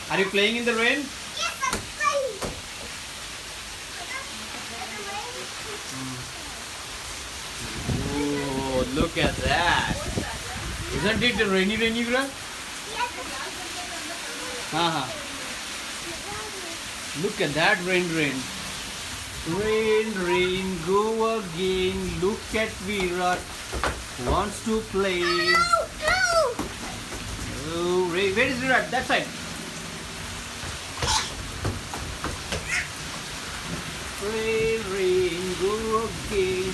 Are you playing in the rain? Yes, I'm playing. Oh, look at that. Isn't it rainy, Virat? Uh-huh. Look at that rain. Rain, go again. Look at Virat. Wants to play. No. Oh, rain. Where is Virat? That side. Rain, go again.